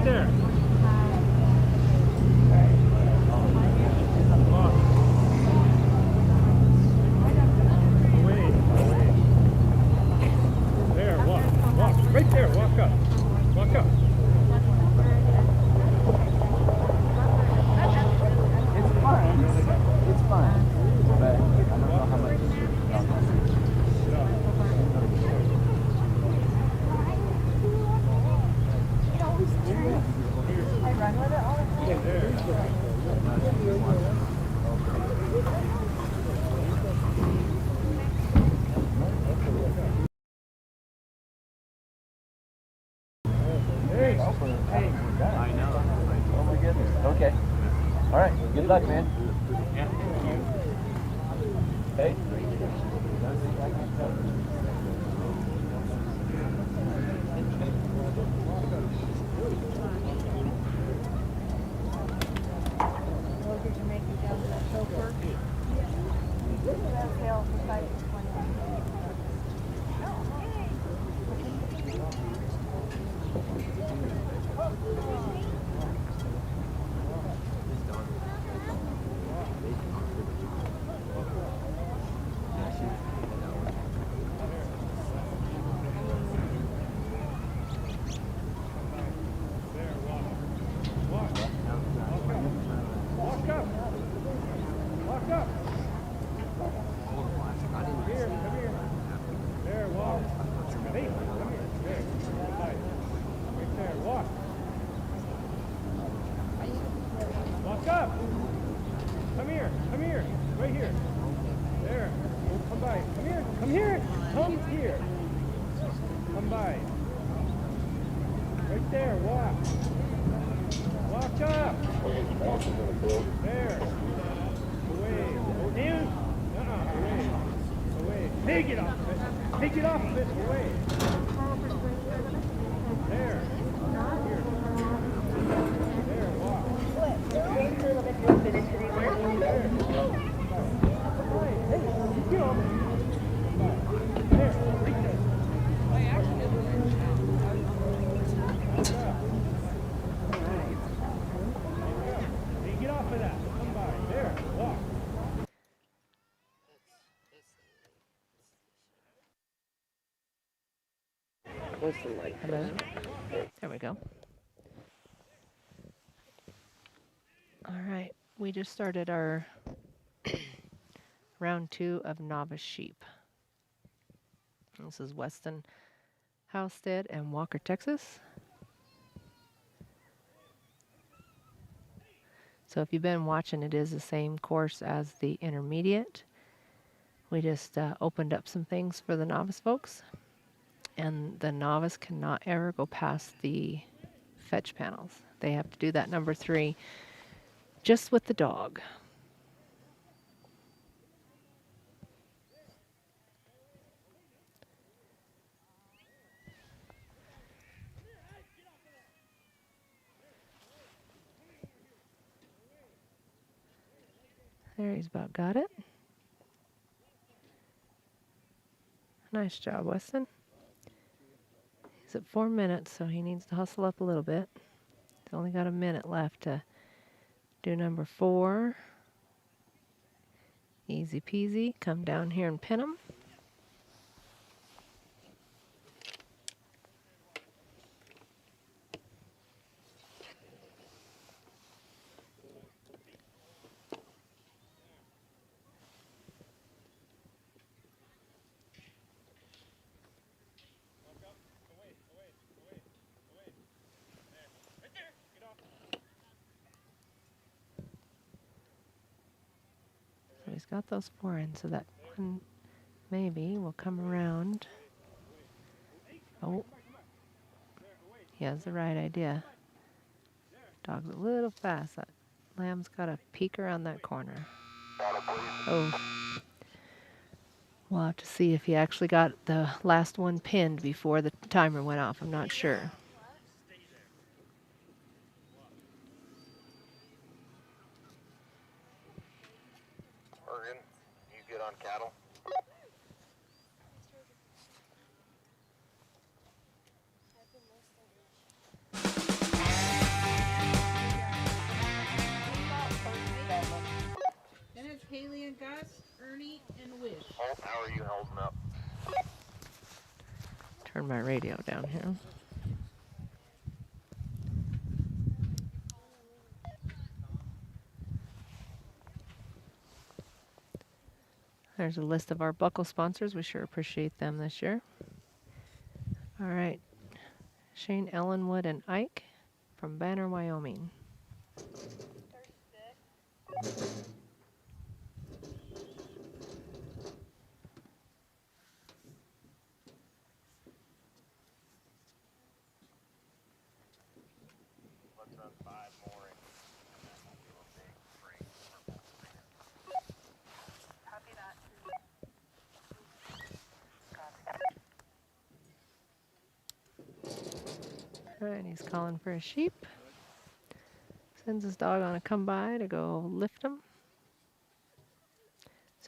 Right there. Right there, walk up. Walk up. It's fun. It's fun. But I don't know how much you should talk about it. I run with it all the I know. Oh my goodness. Okay. All right. Good luck, man. Yeah. Hey. Walk up. Come here. Come here. Right here. There. Come by. Come here. Come here. Come here. Come by. Right there. Walk. Walk up. There. Away. Go down. Away. Away. Take it off of it. Take it off of it. Away. There. Here. There. Walk. Get off of that. Come by. There. Walk. Hello. There we go. All right. We just started our round 2 of Novice sheep. This is Weston Halstead and Walker, Texas. So if you've been watching, it is the same course as the intermediate. We just opened up some things for the novice folks. And the novice cannot ever go past the fetch panels. They have to do that number 3 just with the dog. There, he's about got it. Nice job, Weston. He's at 4 minutes, so he needs to hustle up a little bit. He's only got a minute left to do number 4. Easy peasy. Come down here and pin him. So he's got those 4 in, so that one maybe will come around. Oh, he has the right idea. Dog's a little fast. That lamb's got to peek around that corner. Oh. We'll have to see if he actually got the last one pinned before the timer went off. I'm not sure. Oregon, you good on cattle? Turn my radio down here. There's a list of our buckle sponsors. We sure appreciate them this year. All right. Shane Ellenwood and Ike from Banner, Wyoming. Let's run 5 more and then we'll do a big break for both Copy that. All right, he's calling for a sheep. Sends his dog on a come by to go lift him.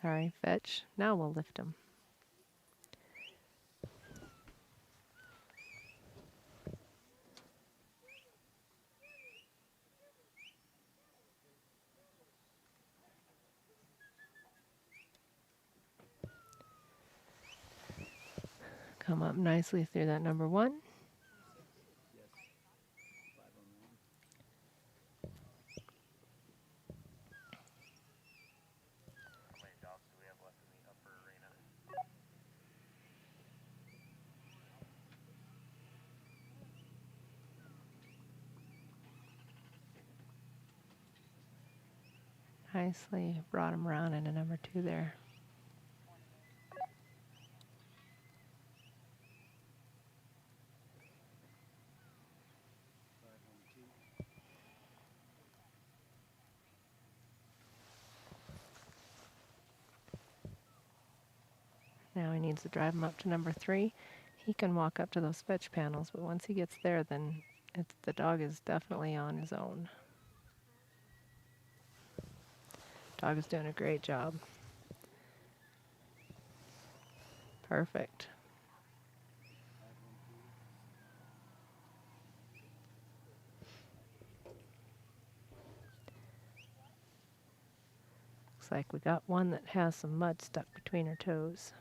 Sorry, fetch. Now we'll lift him. Come up nicely through that number 1. How many dogs do we have left in the upper arena? Nicely brought him around into number 2 there. Now he needs to drive him up to number 3. He can walk up to those fetch panels, but once he gets there, then the dog is definitely on his own. Dog is doing a great job. Perfect. Looks like we got one that has some mud stuck between her toes.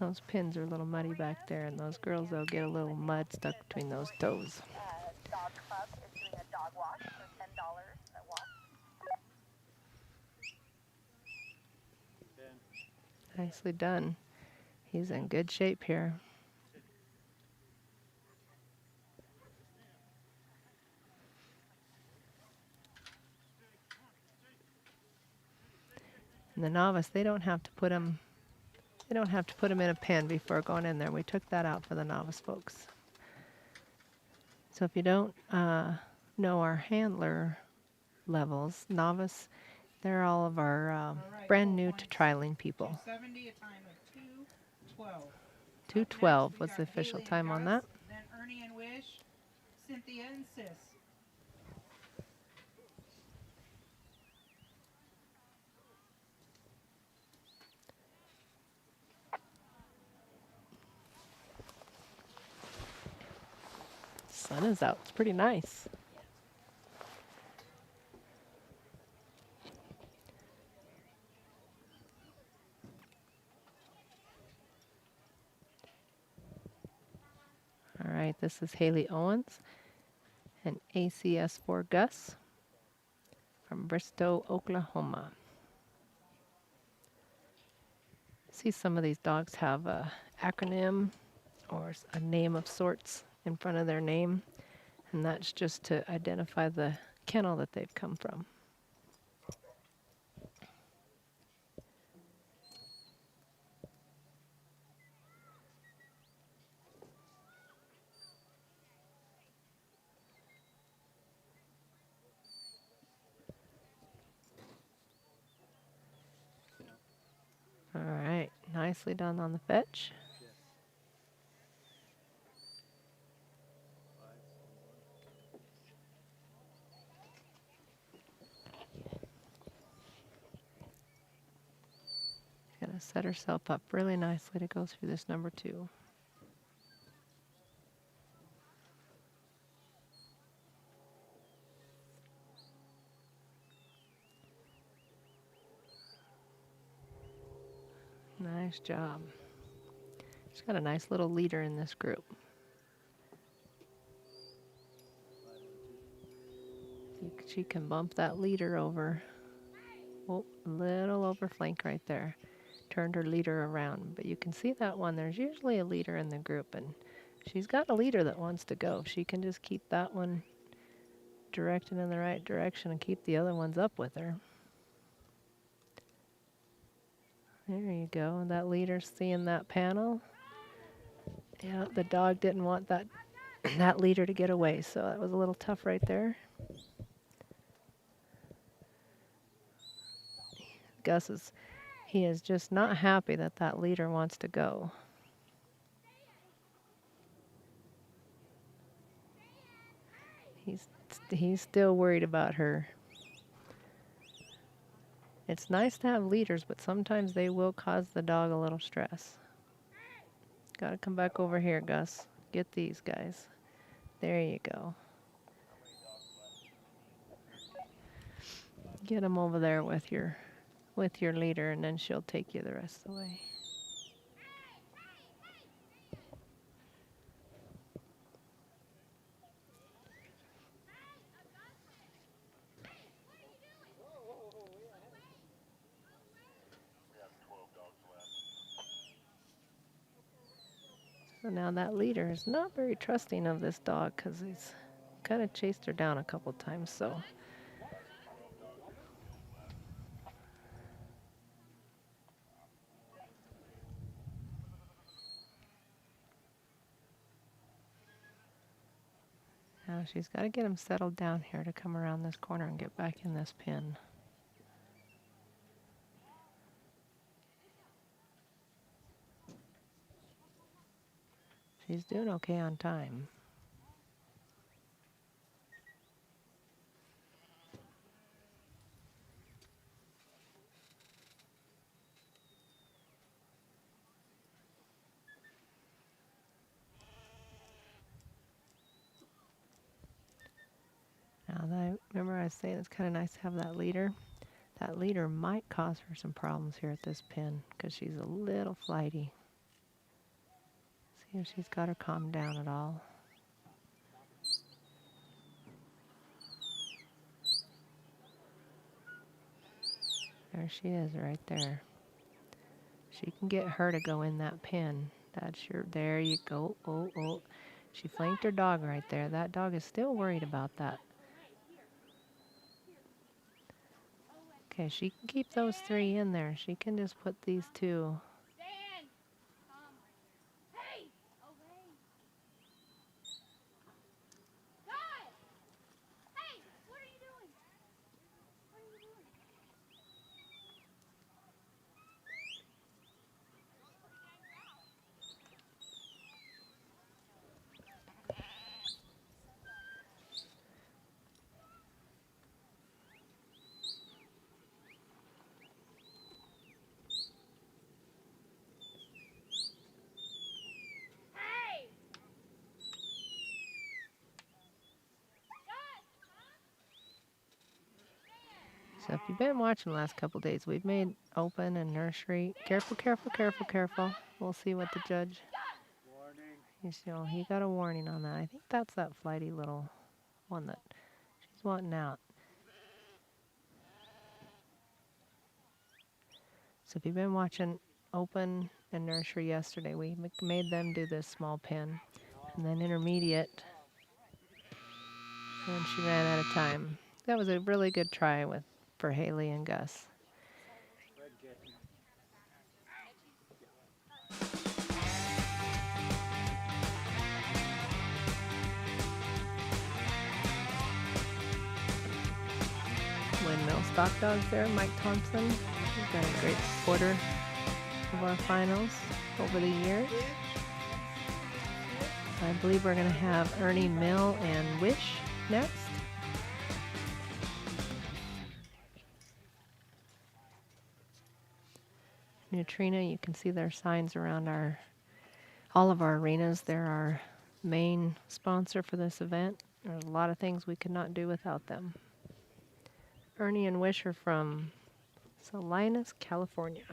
Those pins are a little muddy back there, and those girls, they'll get a little mud stuck between those toes. Dog Club is doing a dog wash for $10 at wash. Nicely done. He's in good shape here. And the novice, they don't have to put him in a pen before going in there. We took that out for the novice folks. So if you don't know our handler levels, novice, they're all of our brand new to trialing people. 270, a time of 2:12. 2:12 was the official time on that. Then Ernie and Wish, Cynthia and Sis. Sun is out. It's pretty nice. All right, this is Haley Owens and ACS4 Gus from Bristow, Oklahoma. See, some of these dogs have a acronym or a name of sorts in front of their name, and that's just to identify the kennel that they've come from. All right, nicely done on the fetch. Gonna set herself up really nicely to go through this number 2. Nice job. She's got a nice little leader in this group. She can bump that leader over. Oh, a little over flank right there. Turned her leader around. But you can see that one. There's usually a leader in the group, and she's got a leader that wants to go. She can just keep that one directed in the right direction and keep the other ones up with her. There you go. That leader's seeing that panel. Yeah, the dog didn't want that that leader to get away, so that was a little tough right there. He is just not happy that that leader wants to go. He's still worried about her. It's nice to have leaders, but sometimes they will cause the dog a little stress. Gotta come back over here, Gus. Get these guys. There you go. Get him over there with your leader, and then she'll take you the rest of the way. So now that leader is not very trusting of this dog because he's kind of chased her down a couple times, so. Now she's got to get him settled down here to come around this corner and get back in this pin. She's doing okay on time. Now, remember I was saying it's kind of nice to have that leader. That leader might cause her some problems here at this pin because she's a little flighty. See if she's got her calmed down at all. There she is right there. She can get her to go in that pin. That's your, there you go. Oh, oh. She flanked her dog right there. That dog is still worried about that. Okay, she can keep those three in there. She can just put these two. So if you've been watching the last couple days, we've made open and nursery. Careful, careful, careful, careful. We'll see what the judge. Warning. He got a warning on that. I think that's that flighty little one that she's wanting out. So if you've been watching open and nursery yesterday, we made them do this small pin. And then intermediate. And she ran out of time. That was a really good try for Haley and Gus. Windmill Stock Dogs there, Mike Thompson. He's been a great supporter of our finals over the years. I believe we're going to have Ernie Mill and Wish next. Neutrina, you can see their signs around all of our arenas. They're our main sponsor for this event. There's a lot of things we could not do without them. Ernie and Wish are from Salinas, California.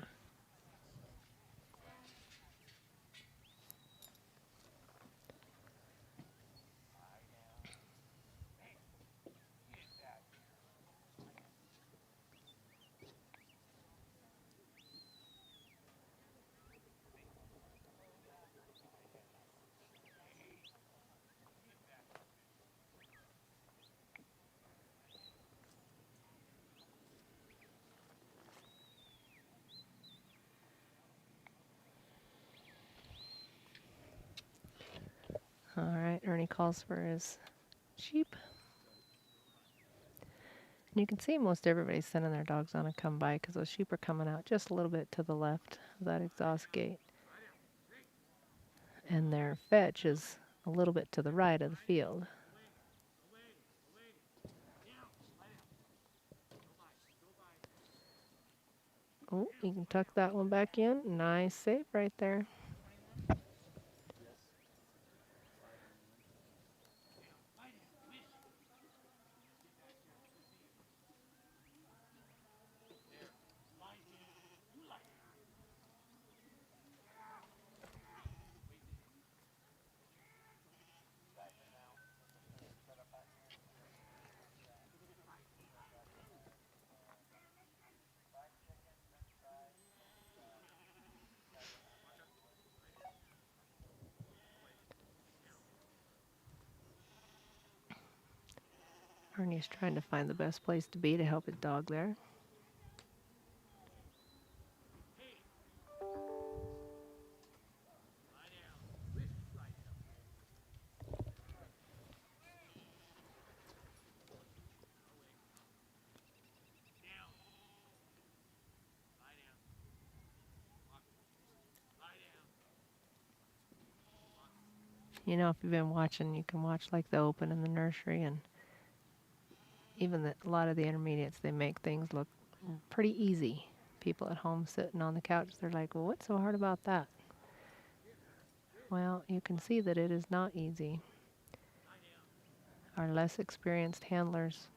All right, Ernie calls for his sheep. And you can see most everybody's sending their dogs on to come by because those sheep are coming out just a little bit to the left of that exhaust gate. And their fetch is a little bit to the right of the field. Oh, you can tuck that one back in. Nice save right there. Ernie's trying to find the best place to be to help his dog there. You know, if you've been watching, you can watch like the open in the nursery, and even a lot of the intermediates, they make things look pretty easy. People at home sitting on the couch, they're like, well, what's so hard about that? Well, you can see that it is not easy. Our less experienced handlers,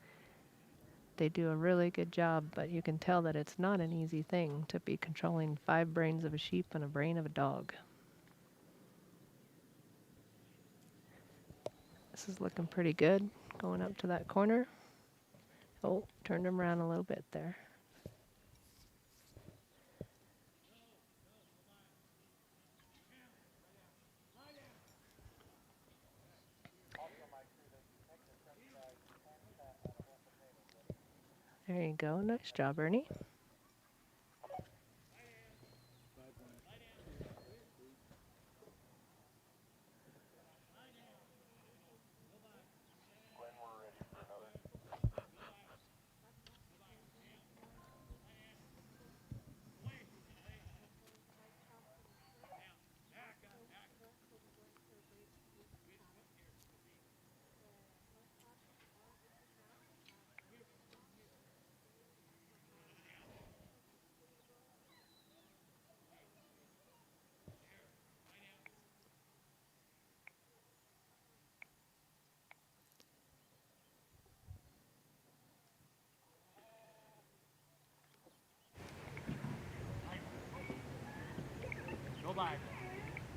they do a really good job, but you can tell that it's not an easy thing to be controlling 5 brains of a sheep and a brain of a dog. This is looking pretty good, going up to that corner. Oh, turned him around a little bit there. There you go. Nice job, Ernie.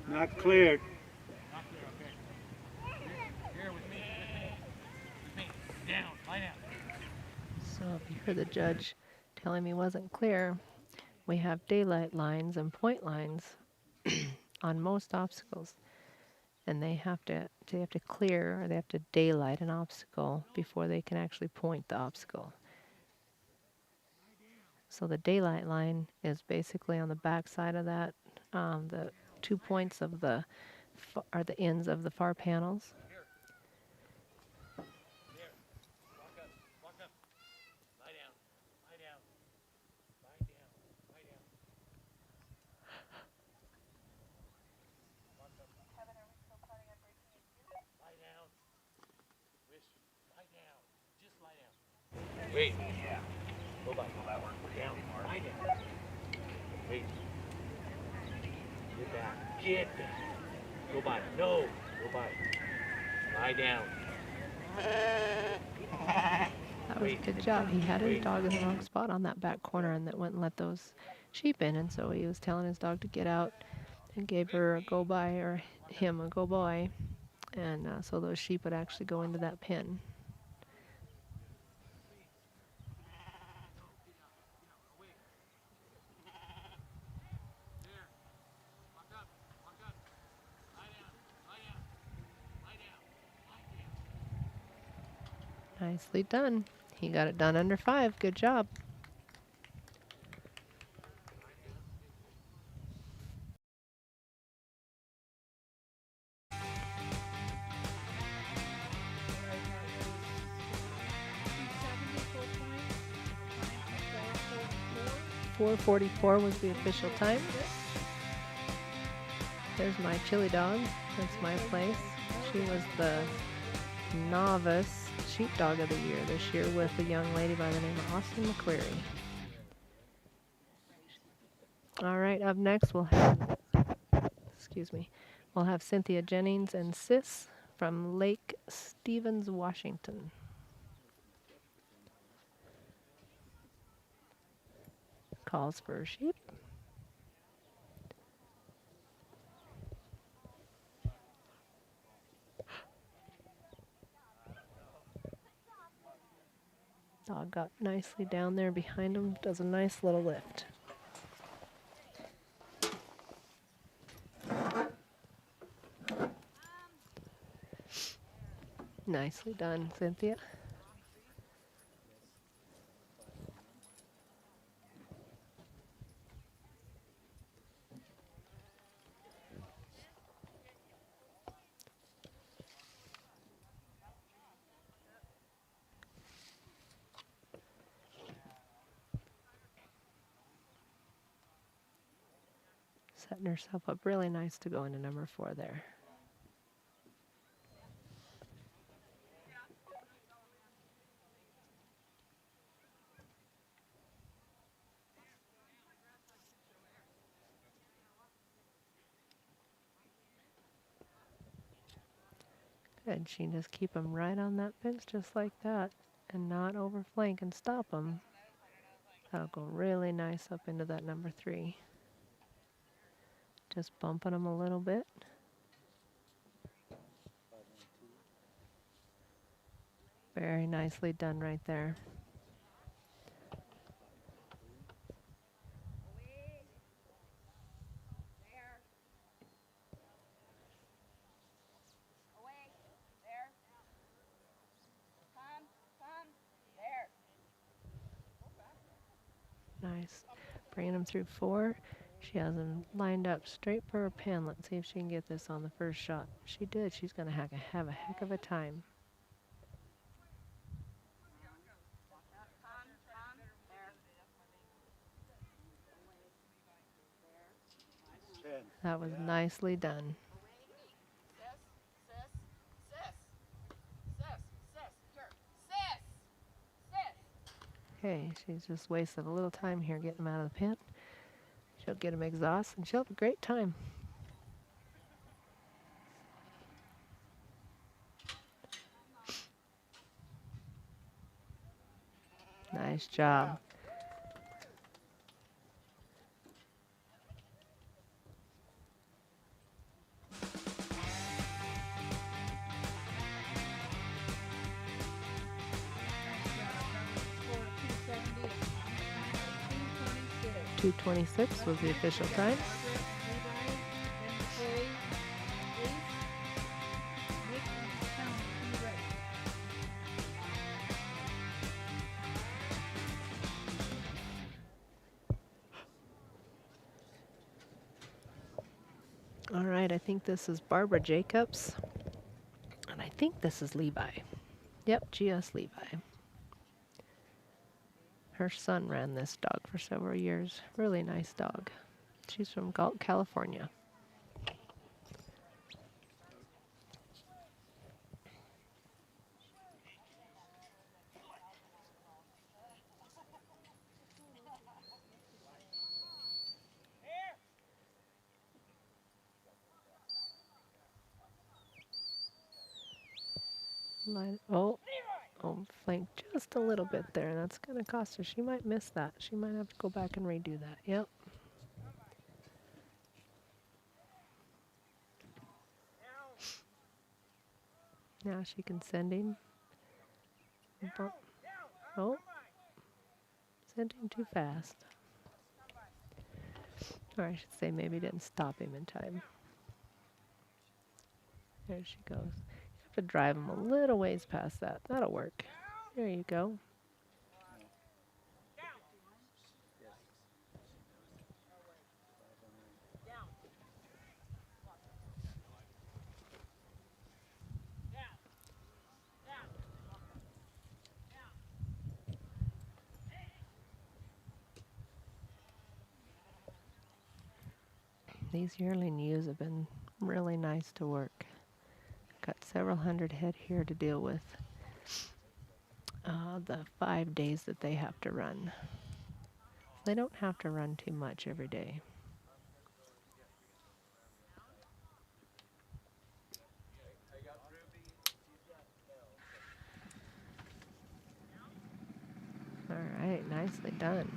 Not cleared. Here with me. Down, lie down. So if you hear the judge telling me wasn't clear, we have daylight lines and point lines on most obstacles. And they have to clear, or they have to daylight an obstacle before they can actually point the obstacle. So the daylight line is basically on the back side of that. The 2 points of are the ends of the far panels. Walk up. Lie down. Lie down. Lie down. Lie down. Walk up. Kevin, are we still planning on breaking in here? Lie down. Wish. Lie down. Just lie down. Wait. Yeah. Go by. Will that work for you? Down. Lie down. Wait. Get back. Get back. Go by. No. Go by. Lie down. That was a good job. He had his dog in the wrong spot on that back corner, and that wouldn't let those sheep in. And so he was telling his dog to get out and gave her a go by, or him a go by. And so those sheep would actually go into that pen. Nicely done. He got it done under 5. Good job. 4:44 was the official time. There's my chili dog. That's my place. She was the Novice sheepdog of the year this year with a young lady by the name of Austin McQuarrie. All right, up next we'll have, we'll have Cynthia Jennings and Sis from Lake Stevens, Washington. Calls for sheep. Dog got nicely down there behind him, does a nice little lift. Nicely done, Cynthia. Setting herself up really nice to go into number 4 there. Good, she just keep them right on that fence just like that and not overflank and stop them. That'll go really nice up into that number 3. Just bumping them a little bit. Very nicely done right there. Nice. Bringing them through 4. She has them lined up straight for her pin. Let's see if she can get this on the first shot. She did. She's going to have a heck of a time. That was nicely done. Okay, she's just wasted a little time here getting them out of the pen. She'll get them exhaust and she'll have a great time. Nice job. .226 was the official time. All right, I think this is Barbara Jacobs. And I think this is Levi. Yep, GS Levi. Her son ran this dog for several years. Really nice dog. She's from California. Flank just a little bit there. That's going to cost her. She might miss that. She might have to go back and redo that. Yep. Now she can send him. Oh. Sent him too fast. Or I should say maybe didn't stop him in time. There she goes. You have to drive him a little ways past that. That'll work. There you go. These yearling ewes have been really nice to work. Got several hundred head here to deal with the 5 days that they have to run. They don't have to run too much every day. All right, nicely done.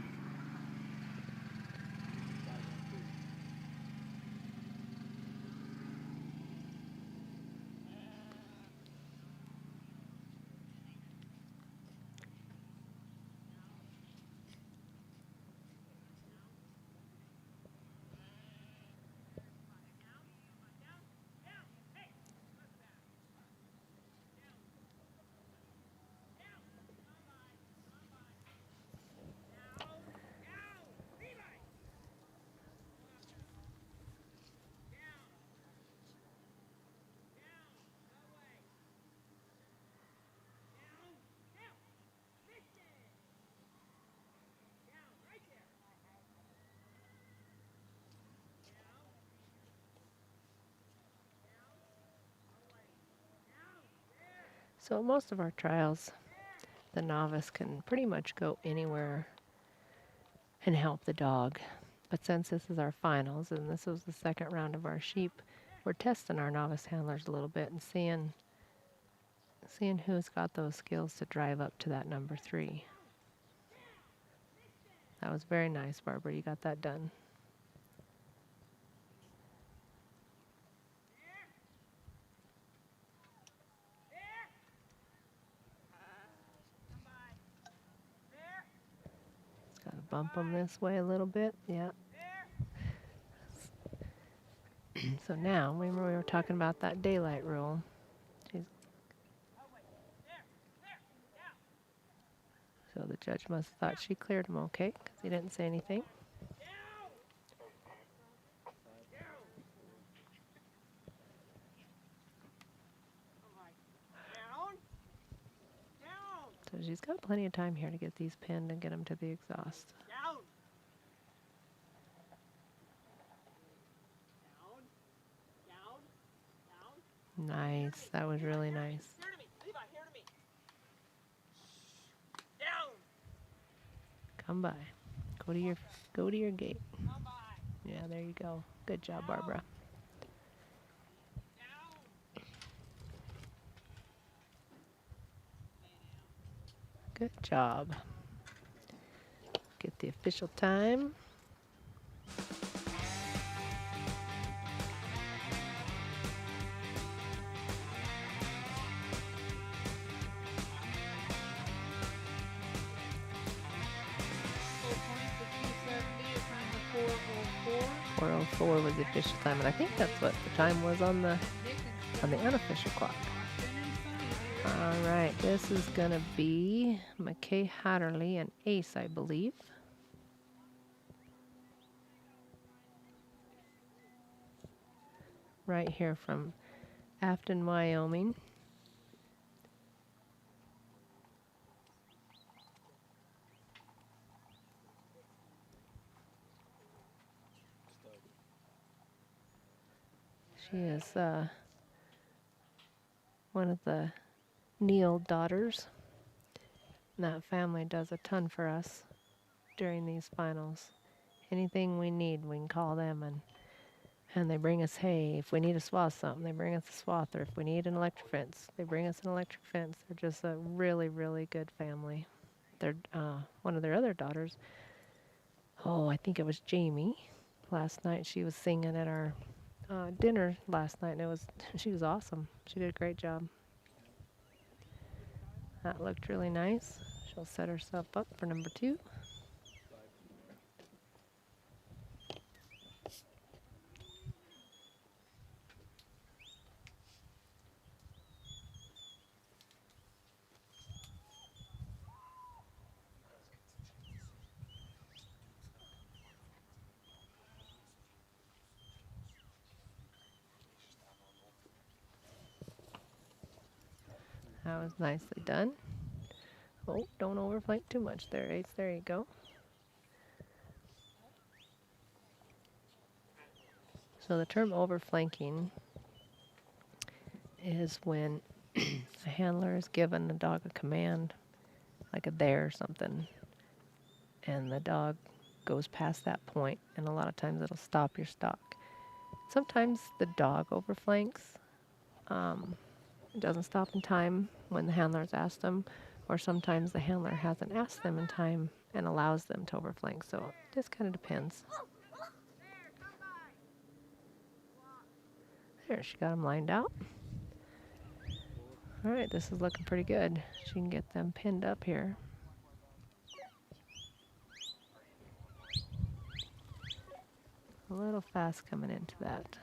So most of our trials, the novice can pretty much go anywhere and help the dog. But since this is our finals and this was the second round of our sheep, we're testing our novice handlers a little bit and seeing who's got those skills to drive up to that number 3. That was very nice, Barbara. You got that done. Just got to bump them this way a little bit. Yeah. So now, remember we were talking about that daylight rule. So the judge must have thought she cleared him okay because he didn't say anything. So she's got plenty of time here to get these pinned and get them to the exhaust. Nice. That was really nice. Come by. Go to your gate. Yeah, there you go. Good job, Barbara. Good job. Get the official time. .404 was the official time, and I think that's what the time was on the unofficial clock. All right, this is gonna be McKay Hatterley and Ace, I believe. Right here from Afton, Wyoming. She is one of the Neal daughters. And that family does a ton for us during these finals. Anything we need, we can call them, and they bring us hay. If we need to swath something, they bring us a swather. If we need an electric fence, they bring us an electric fence. They're just a really, really good family. They're one of their other daughters. Oh, I think it was Jamie. Last night she was singing at our dinner last night, and she was awesome. She did a great job. That looked really nice. She'll set herself up for number 2. That was nicely done. Oh, don't overflank too much there, Ace. There you go. So the term overflanking is when a handler is given the dog a command, like a there or something, and the dog goes past that point, and a lot of times it'll stop your stock. Sometimes the dog overflanks. It doesn't stop in time when the handler's asked them, or sometimes the handler hasn't asked them in time and allows them to overflank. So it just kind of depends. There, she got them lined out. All right, this is looking pretty good. She can get them pinned up here. A little fast coming into that.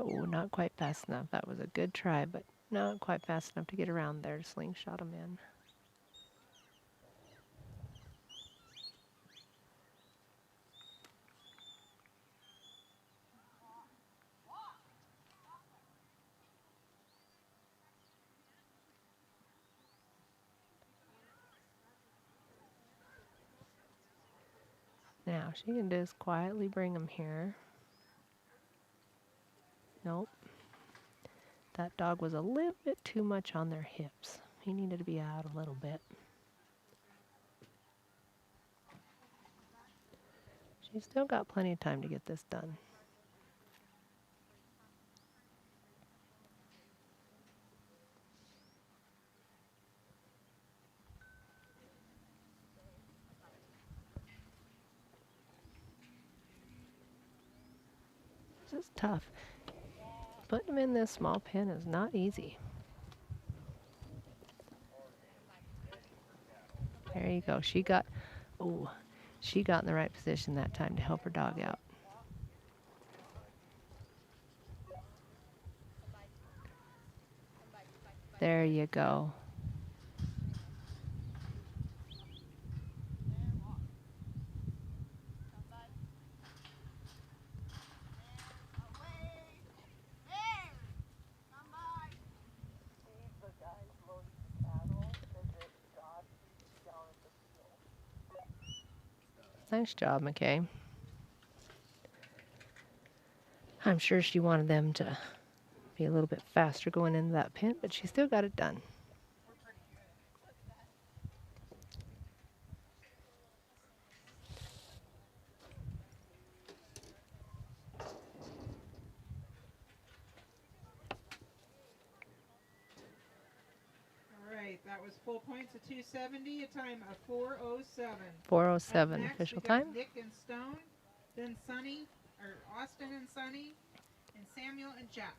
Oh, not quite fast enough. That was a good try, but not quite fast enough to get around there to slingshot them in. Now, she can just quietly bring them here. Nope. That dog was a little bit too much on their hips. He needed to be out a little bit. She's still got plenty of time to get this done. This is tough. Putting them in this small pen is not easy. There you go. She got in the right position that time to help her dog out. There you go. Nice job, McKay. I'm sure she wanted them to be a little bit faster going into that pen, but she still got it done. All right, that was full points of 270, a time of 4:07. 4:07 Next, official we got time. Nick and Stone, then Sonny, or Austin and Sonny, and Samuel and Jack.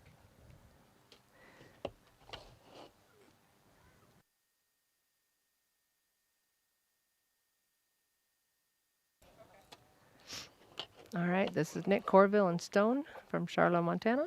All right, this is Nick Corville and Stone from Charlotte, Montana.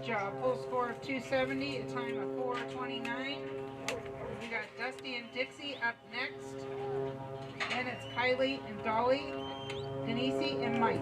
job. Full score of 270, a time of 4:29. We got Dusty and Dixie up next. Then it's Kylie and Dolly, Denise and Mike.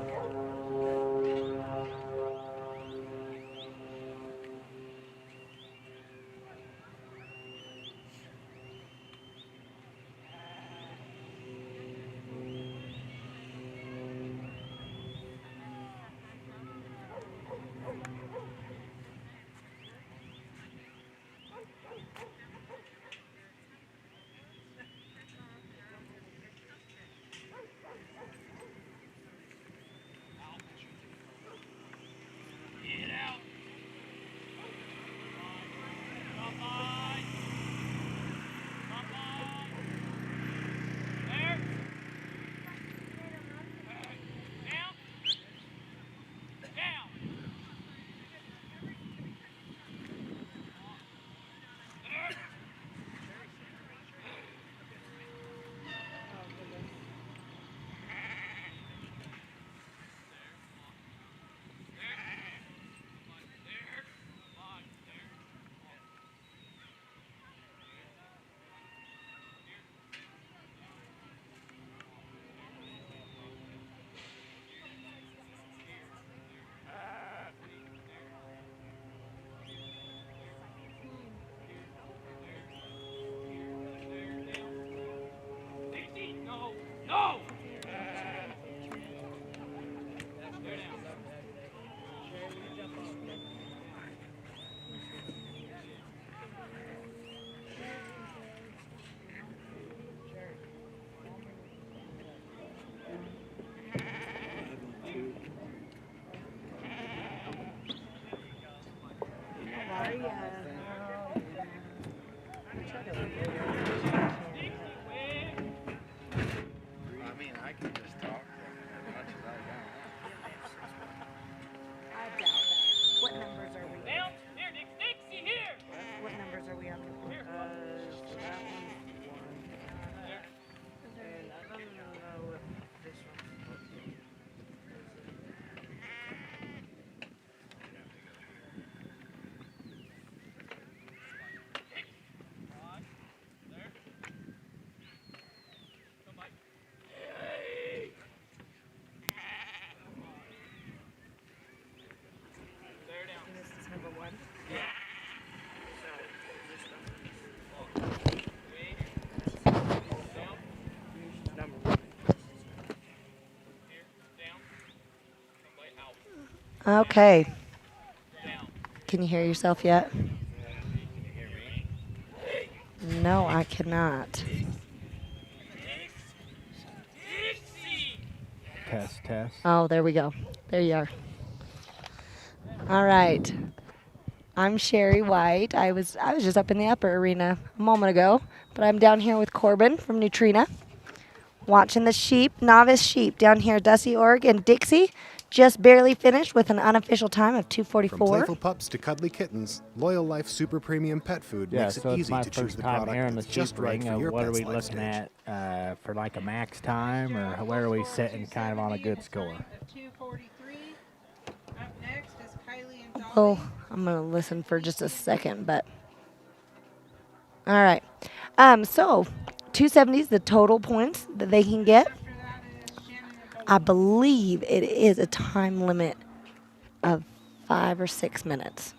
I mean, I can just talk as much as I got. I doubt that. What numbers are we? Down. Here, Dixie, here. What numbers are we on? Here. So that one's one. And I don't know if this one's This is number one. Okay. Can you hear yourself yet? No, I cannot. Test, test. Oh, there we go. There you are. All right. I'm Sherry White. I was just up in the upper arena a moment ago, but I'm down here with Corbin from Neutrina, watching the sheep, novice sheep down here, Dusty, Org, and Dixie. Just barely finished with an unofficial time of From 2:44. playful pups to cuddly kittens, Loyal Life Super Premium Pet Food Yeah, makes it so it's easy my to choose first the time product here in the that's just sheep right ring. for your What are pet's we life looking stage. at for like a max time, or where are we sitting kind of on a good score? 243. Up next is Kylie and Dolly. Well, I'm going to listen for just a second, but all right. So 270 is the total points that they can get. After that is Shannon and I Bowen. believe it is a time limit of 5 or 6 minutes.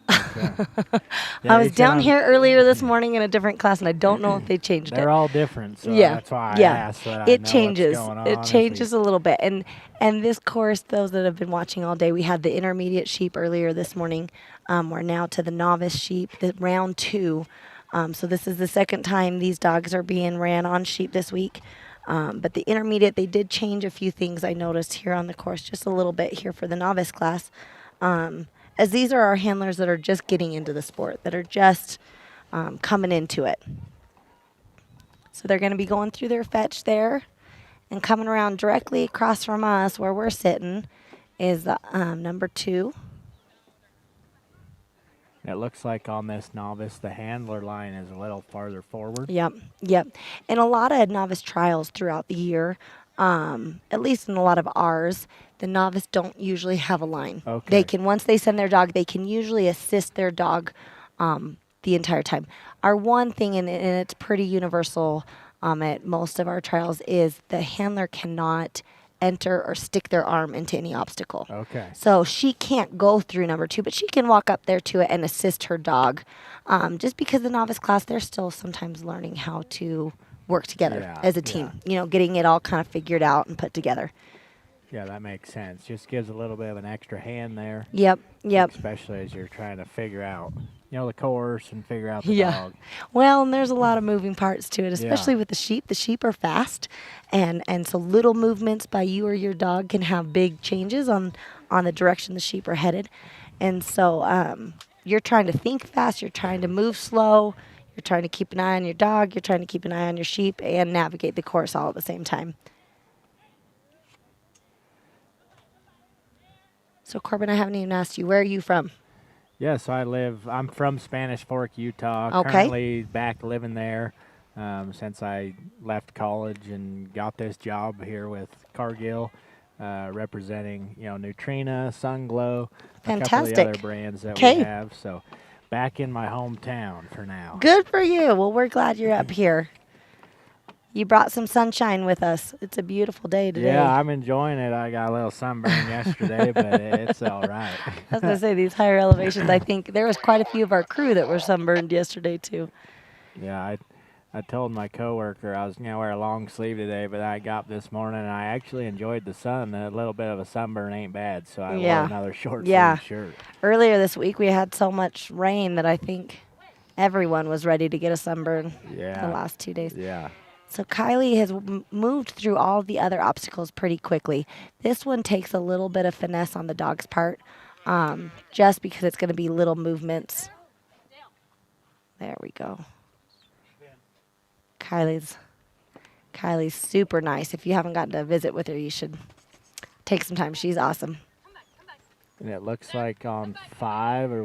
Yeah, I was you said down I'm- here earlier this morning in a different class, and I don't know if they changed it. They're all different, so Yeah, that's why I yeah. asked. So that It I know changes. What's going on It as changes we- a little bit. And this course, those that have been watching all day, we had the intermediate sheep earlier this morning. We're now to the novice sheep, the round 2. So this is the second time these dogs are being ran on sheep this week. But the intermediate, they did change a few things I noticed here on the course, just a little bit here for the novice class. As these are our handlers that are just getting into the sport, that are just coming into it. So they're going to be going through their fetch there and coming around directly across from us where we're sitting is the number 2. It looks like on this novice, the handler line is a little farther forward. Yep. And a lot of novice trials throughout the year. At least in a lot of ours, the novice don't usually have a line. Okay. They can, once they send their dog, they can usually assist their dog the entire time. Our one thing, and it's pretty universal at most of our trials, is the handler cannot enter or stick their arm into any obstacle. Okay. So she can't go through number 2, but she can walk up there to it and assist her dog. Just because the novice class, they're still sometimes learning how to work together Yeah, as a team. You know, getting it all kind of figured out and put together. Yeah, that makes sense. Just gives a little bit of an extra hand there. Yep. Especially as you're trying to figure out, the course and figure out the Yeah. dog. Well, and there's a lot of moving parts to it, especially Yeah. with the sheep. The sheep are fast, and so little movements by you or your dog can have big changes on the direction the sheep are headed. And so you're trying to think fast, you're trying to move slow, you're trying to keep an eye on your dog, you're trying to keep an eye on your sheep, and navigate the course all at the same time. So Corbin, I haven't even asked you, where are you from? Yes, I'm from Spanish Fork, Utah. Okay. Currently back living there since I left college and got this job here with Cargill, representing, Neutrina, Sunglow, a couple of Fantastic. the other brands that we 'Kay. have. So back in my hometown for now. Good for you. Well, we're glad you're up here. You brought some sunshine with us. It's a beautiful day today. Yeah, I'm enjoying it. I got a little sunburn yesterday, but it's all right. I was going to say, these higher elevations, I think there was quite a few of our crew that were sunburned yesterday, too. Yeah, I told my coworker I was going to wear a long sleeve today, but I got up this morning and I actually enjoyed the sun. A little bit of a sunburn ain't bad, so I wore another short sleeve shirt. Earlier this week, we had so much rain that I think everyone was ready to get a sunburn the last 2 days. Yeah. So Kylie has moved through all the other obstacles pretty quickly. This one takes a little bit of finesse on the dog's part, just because it's going to be little movements. There we go. Kylie's super nice. If you haven't gotten to visit with her, you should take some time. She's awesome. And it looks like on 5, are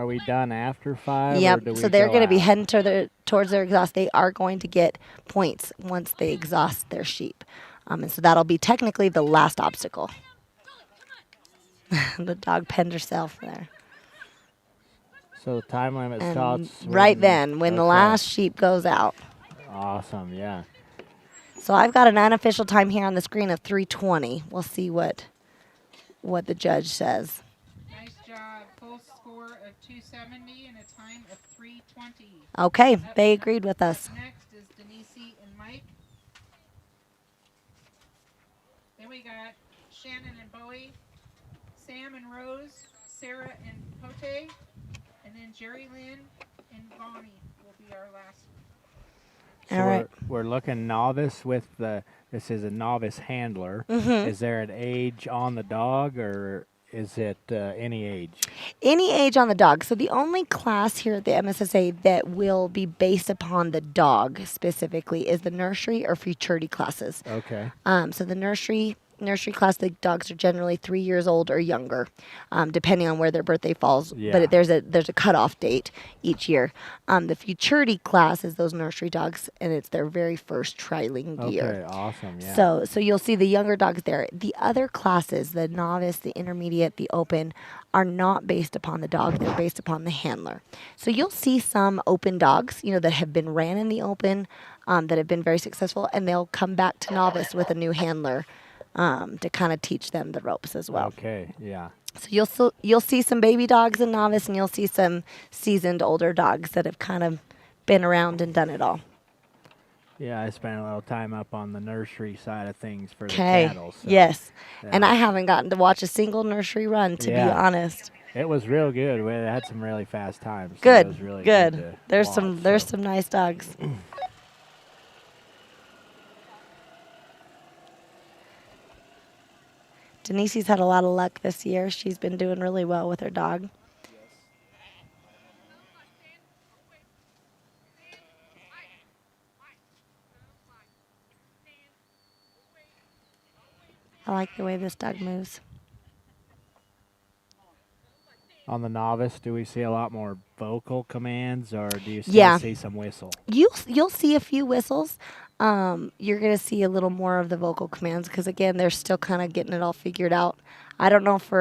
we done after 5? Yep. Or do we So they're go going to be out? heading towards their exhaust. They are going to get points once they exhaust their sheep. And so that'll be technically the last obstacle. The dog penned herself there. So the time limit And starts right then, when the okay. last sheep goes out. Awesome, yeah. So I've got an unofficial time here on the screen of 3:20. We'll see what the judge says. Nice job. Full score of 270 and a time of 3:20. Okay, Up they next- agreed with us. Up next is Denise and Mike. Then we got Shannon and Bowie, Sam and Rose, Sarah and Pote, and then Jerry Lynn and Bonnie will be our last. So All right. we're looking novice with this is a novice handler. Mm-hmm. Is there an age on the dog, or is it any age? Any age on the dog. So the only class here at the MSSA that will be based upon the dog specifically is the nursery or futurity classes. Okay. So the nursery class, the dogs are generally 3 years old or younger, depending on where their birthday falls. Yeah. But there's a cutoff date each year. The futurity class is those nursery dogs, and it's their very first trialing year. Okay, awesome, yeah. So you'll see the younger dogs there. The other classes, the novice, the intermediate, the open, are not based upon the dog. They're based upon the handler. So you'll see some open dogs, that have been ran in the open, that have been very successful, and they'll come back to novice with a new handler to kind of teach them the ropes as well. Okay, yeah. So you'll see some baby dogs in novice, and you'll see some seasoned older dogs that have kind of been around and done it all. Yeah, I spent a little time up on the nursery side of things for the Okay. cattle. So Yes. yeah. And I haven't gotten to watch a single nursery run, to be Yeah. honest. It was real good. We had some really fast times. So Good. It was really good. good to There's watch, some nice dogs. Denise's had a lot of luck this year. She's been doing really well with her dog. I like the way this dog moves. On the novice, do we see a lot more vocal commands, or do you still Yeah. see some whistle? You'll see a few whistles. you're going to see a little more of the vocal commands because, again, they're still kind of getting it all figured out. I don't know if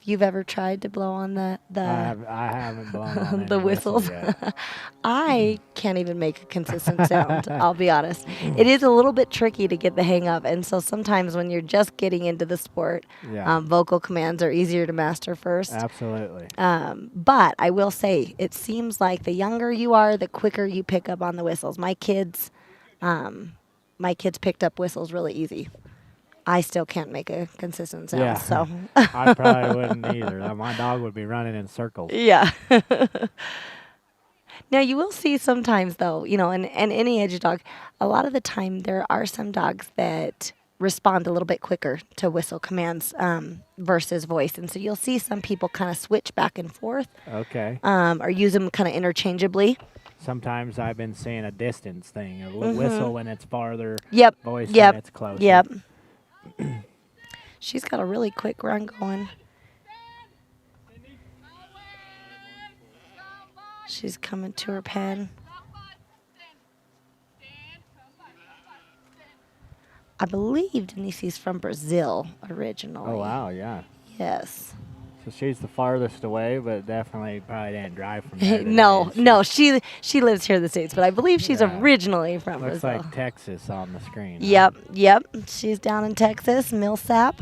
you've ever tried to blow on the I haven't blown on the any whistle whistles. yet. I can't even make a consistent sound, I'll be honest. It is a little bit tricky to get the hang of, and so sometimes when you're just getting into the sport, Yeah. vocal commands are easier to master first. Absolutely. But I will say, it seems like the younger you are, the quicker you pick up on the whistles. My kids picked up whistles really easy. I still can't make a consistent sound. Yeah. So I probably wouldn't either. My dog would be running in circles. yeah. Now you will see sometimes though, and any edge dog, a lot of the time there are some dogs that respond a little bit quicker to whistle commands versus voice. And so you'll see some people kind of switch back and forth. Okay. Or use them kind of interchangeably. Sometimes I've been seeing a distance thing, a whistle when it's farther, Yep. voice Yep. when it's closer. Yep. She's got a really quick run going. She's coming to her pen. I believe Denise's from Brazil originally. Oh, wow, yeah. Yes. So she's the farthest away, but definitely probably didn't drive from there today. No, she lives here in the States, but I believe she's originally from Looks Brazil. like Texas on the screen. Yep. She's down in Texas, Millsap.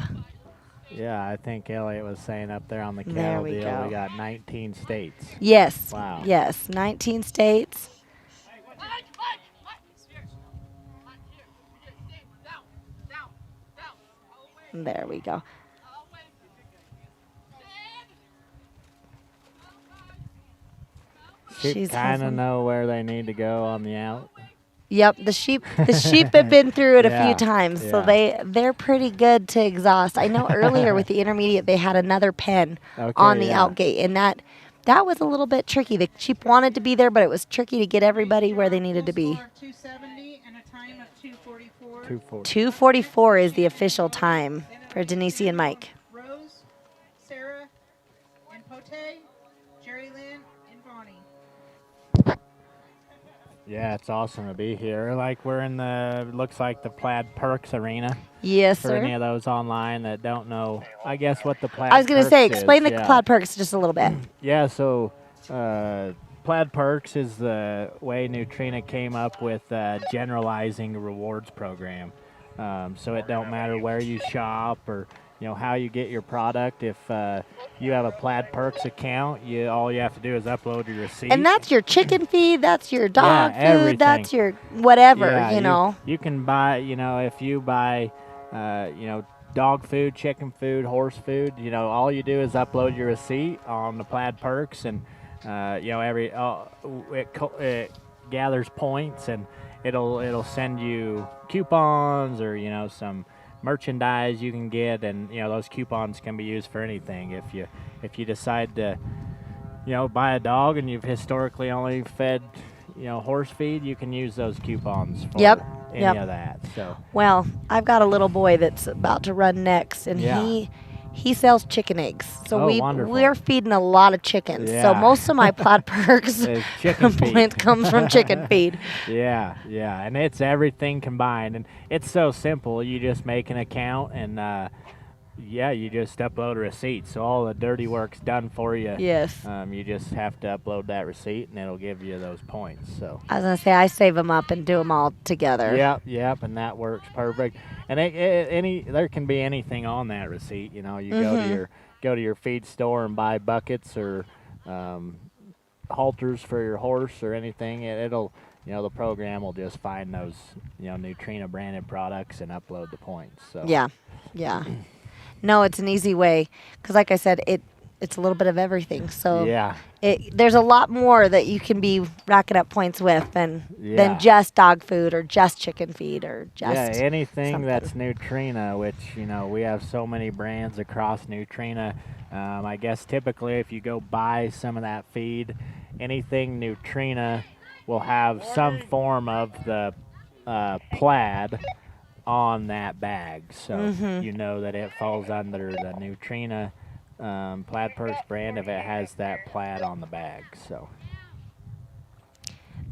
Yeah, I think Elliot was saying up there on the There cattle we deal, go. we got 19 states. Yes. Wow. Yes, 19 states. There we go. Sheep kind of know where they need to go on the out. Yep, the sheep have been through it a Yeah, few times, so yeah. they're pretty good to exhaust. I know earlier with the intermediate they had another pen on the yeah. out gate, and that was a little bit tricky. The sheep wanted to be there, but it was tricky to get everybody where they needed to be. 270 and a time of 244. 244 is the official time for Denise and Mike. Rose, Sarah, and Pote, Jerry Lynn, and Bonnie. Yeah, it's awesome to be here. Like we're in looks like the Plaid Perks Arena. Yes, For sir. any of those online that don't know, I guess what the Plaid I was going to say, Perks explain is, the yeah. Plaid Perks just a little bit. Yeah, so Plaid Perks is the way Neutrina came up with generalizing a rewards program. So it don't matter where you shop or how you get your product. If you have a Plaid Perks account, all you have to do is upload your receipt. And that's your chicken feed, that's your dog food, everything. that's your whatever, Yeah, you can buy, if you buy, dog food, chicken food, horse food, all you do is upload your receipt on the Plaid Perks, and it gathers points, and it'll send you coupons or some merchandise you can get, and those coupons can be used for anything. If you decide to buy a dog and you've historically only fed horse feed, you can use those coupons for any of that. So well, I've got a little boy that's about to run next, and he sells chicken eggs. So wonderful. we're feeding a lot of chickens. Yeah. So most of my Plaid Perks chicken feed. points comes from chicken feed. Yeah, and it's everything combined, and it's so simple. You just make an account, and you just upload a receipt. So all the dirty work's done for you. Yes. You just have to upload that receipt, and it'll give you those points. So I was going to say, I save them up and do them all together. Yep, and that works perfect. And there can be anything on that receipt. You go to your feed store and buy buckets or halters for your horse or anything. It'll the program will just find those Neutrina branded products and upload the points. So Yeah. No, it's an easy way because, like I said, it's a little bit of everything. So there's a lot more that you can be racking up points with than just dog food or just chicken feed or just anything something. That's Neutrina, which we have so many brands across Neutrina. I guess typically if you go buy some of that feed, anything Neutrina will have some form of the plaid on that bag, so you know that it falls under the Neutrina Plaid Perks brand if it has that plaid on the bag. So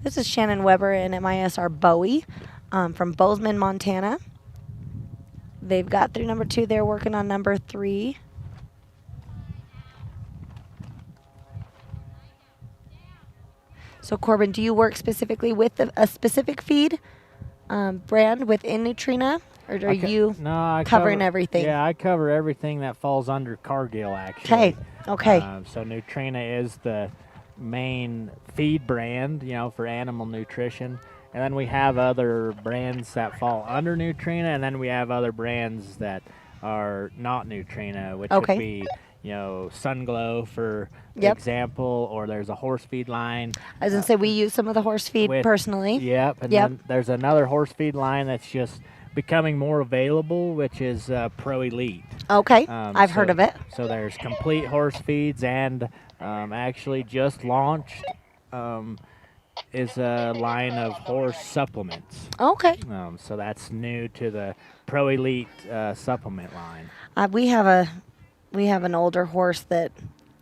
this is Shannon Weber and MISR Bowie. from Bozeman, Montana. They've got through number 2. They're working on number 3. So, Corbin, do you work specifically with a specific feed brand within Nutrina? Or are you I covering cover, everything? Yeah, I cover everything that falls under Cargill, actually. Okay. So Nutrina is the main feed brand, for animal nutrition. And then we have other brands that fall under Nutrina, and then we have other brands that are not Nutrina, which would be, Sunglow, for example, or there's a horse feed line. I was going to say we use some of the horse feed personally. Yep, and then there's another horse feed line that's just becoming more available, which is Pro Elite. Okay, I've heard of it. So there's complete horse feeds, and actually just launched is a line of horse supplements. Okay. So that's new to the Pro Elite supplement line. We have an older horse that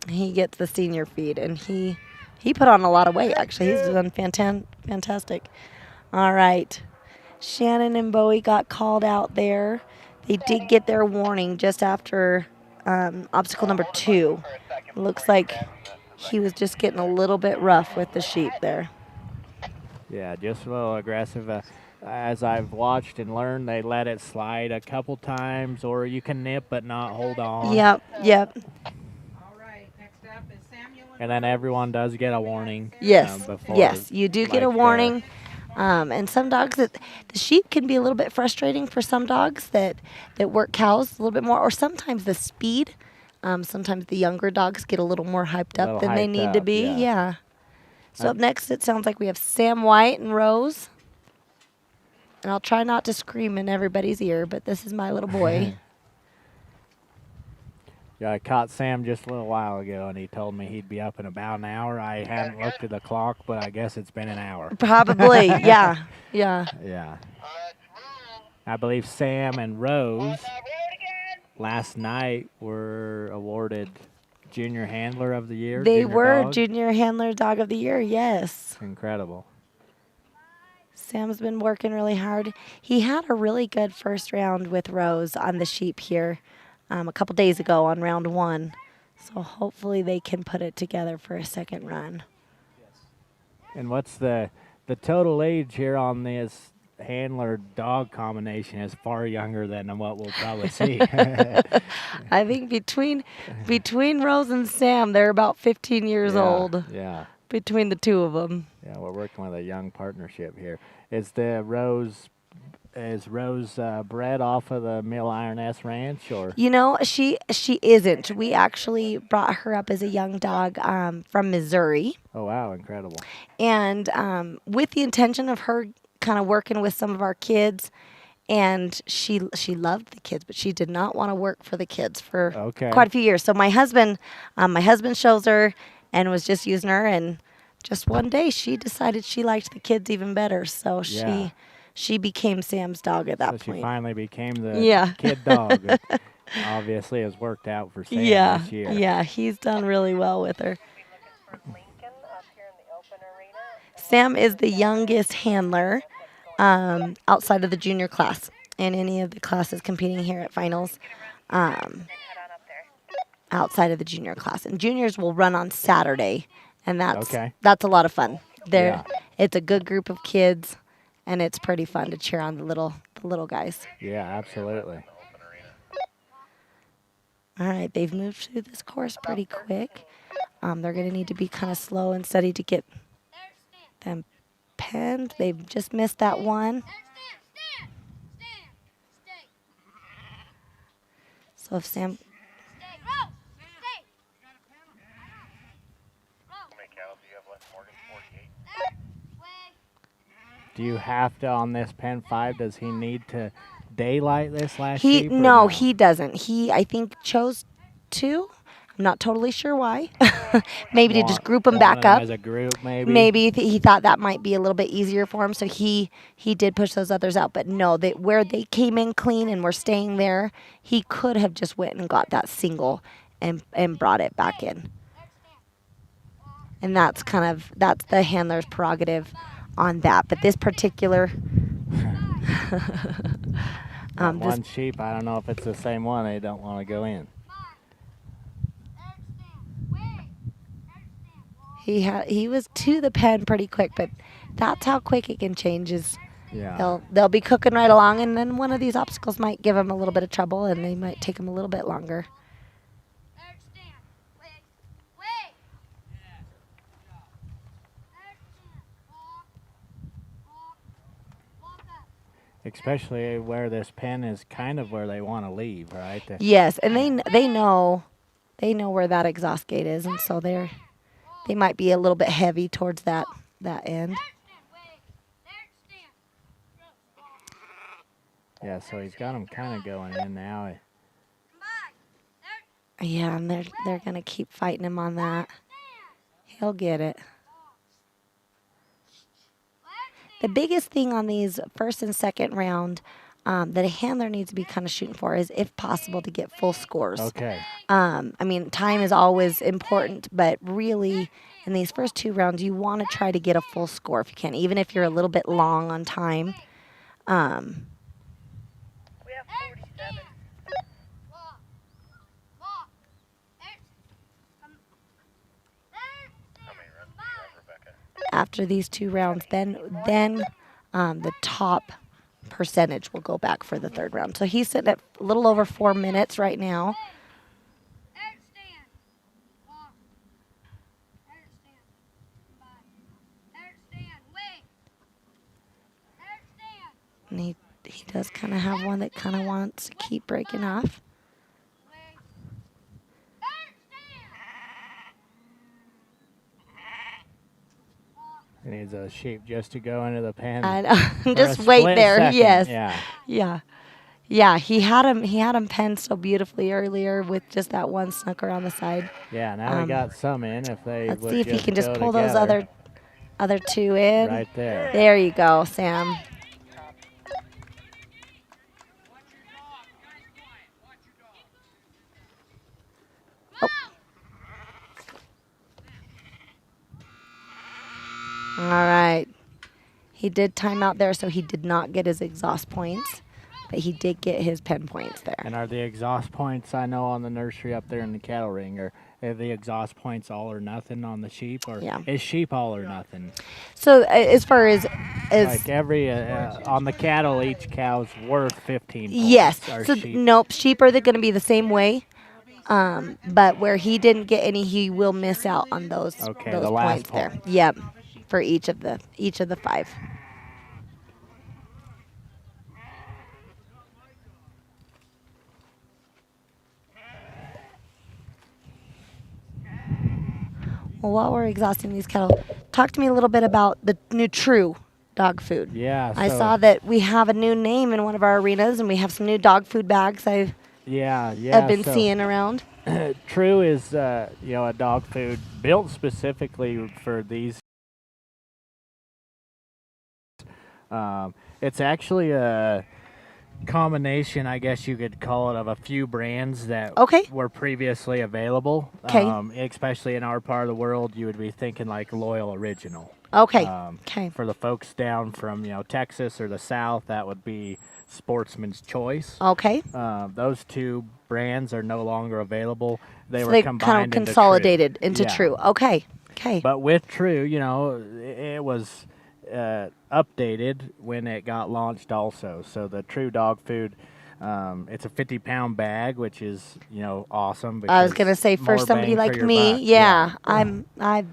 he gets the senior feed, and he put on a lot of weight. Actually, he's done fantastic. All right, Shannon and Bowie got called out there. They did get their warning just after obstacle number 2. Looks like he was just getting a little bit rough with the sheep there. Yeah, just a little aggressive. As I've watched and learned, they let it slide a couple times, or you can nip but not hold on. Yep. All right, next up is Samuel. And then everyone does get a warning. Yes, before, yes, you do get a warning. And some dogs, the sheep can be a little bit frustrating for some dogs that work cows a little bit more, or sometimes the speed. Sometimes the younger dogs get a little more hyped up than they need to be. Yeah. So up next, it sounds like we have Sam White and Rose. And I'll try not to scream in everybody's ear, but this is my little boy. Yeah, I caught Sam just a little while ago, and he told me he'd be up in about an hour. I hadn't looked at the clock, but I guess it's been an hour. Probably, yeah. Yeah. I believe Sam and Rose last night were awarded Junior Handler of the Year. They Junior were Dog. Junior Handler Dog of the Year, yes. Incredible. Sam's been working really hard. He had a really good first round with Rose on the sheep here a couple days ago on round 1. So hopefully they can put it together for a second run. And what's the total age here on this handler dog combination is far younger than what we'll probably see. I think between Rose and Sam, they're about 15 years old. Yeah. Between the two of them. Yeah, we're working with a young partnership here. Is Rose bred off of the Mill Iron S Ranch, or? She isn't. We actually brought her up as a young dog from Missouri. Oh wow, incredible! And with the intention of her kind of working with some of our kids, and she loved the kids, but she did not want to work for the kids for quite a few years. So my husband shows her and was just using her, and just one day she decided she liked the kids even better. So she became Sam's dog at that point. She finally became the kid dog. Obviously, has worked out for Sam this year. Yeah, he's done really well with her. Sam is the youngest handler outside of the junior class in any of the classes competing here at finals. Outside of the junior class, and juniors will run on Saturday, and that's a lot of fun. It's a good group of kids, and it's pretty fun to cheer on the little guys. Yeah, absolutely. All right, they've moved through this course pretty quick. They're going to need to be kind of slow and steady to get them penned. They've just missed that one. So if Sam... Do you have to, on this pen 5, does he need to daylight this last sheep? No, he doesn't. He, I think, chose to. I'm not totally sure why. Maybe to just group them back up. As a group, maybe. Maybe he thought that might be a little bit easier for him, so he did push those others out. But no, where they came in clean and were staying there, he could have just went and got that single and brought it back in. And that's the handler's prerogative on that. But this particular That This one sheep, I don't know if it's the same one. They don't want to go in. he was to the pen pretty quick, but that's how quick it can change. Is Yeah. they'll be cooking right along, and then one of these obstacles might give them a little bit of trouble, and they might take them a little bit longer. Especially where this pen is kind of where they want to leave, right? Yes, and they know where that exhaust gate is, and so they might be a little bit heavy towards that end. Yeah, so he's got them kind of going in now. Yeah, and they're gonna keep fighting him on that. He'll get it. The biggest thing on these first and second round that a handler needs to be kind of shooting for is, if possible, to get full scores. Okay. I mean, time is always important, but really, in these first 2 rounds, you want to try to get a full score if you can, even if you're a little bit long on time. We have 47. After these 2 rounds, then the top percentage will go back for the 3rd round. So he's sitting at a little over 4 minutes right now. And he does kind of have one that kind of wants to keep breaking off. He needs a sheep just to go into the pen. I know. for a Just wait split there. second. Yes. Yeah. Yeah. Yeah, he had him penned so beautifully earlier with just that one snuck around the side. Yeah, now we got some in. If they Let's would see if he can just go pull those together. other 2 in. Right there. There you go, Sam. Oh. All right. He did time out there, so he did not get his exhaust points, but he did get his pen points there. And are the exhaust points, I know on the nursery up there in the cattle ring, are the exhaust points all or nothing on the sheep? Or Yeah. is sheep all or nothing? So as far as Like every, on the cattle, each cow's worth 15 points. yes. Or So sheep. nope, sheep are going to be the same way. But where he didn't get any, he will miss out on those Okay, those the last points there. point. Yep, for each of the 5. Well, while we're exhausting these cattle, talk to me a little bit about the new True dog food. Yeah. I so- saw that we have a new name in one of our arenas, and we have some new dog food bags I've Yeah, yeah. been so seeing around. True is, a dog food built specifically for these. It's actually a combination, I guess you could call it, of a few brands that Okay. were previously available. 'Kay. Especially in our part of the world, you would be thinking like Loyal Original. Okay. Okay. For the folks down from Texas or the South, that would be Sportsman's Choice. Okay. Those 2 brands are no longer available. They So were they combined kind of into True. consolidated into Yeah. True. Okay. Okay. But with True, it was updated when it got launched also. So the True dog food, it's a 50-pound bag, which is, awesome. I was because gonna say, for more somebody bang for like your me, buck. yeah,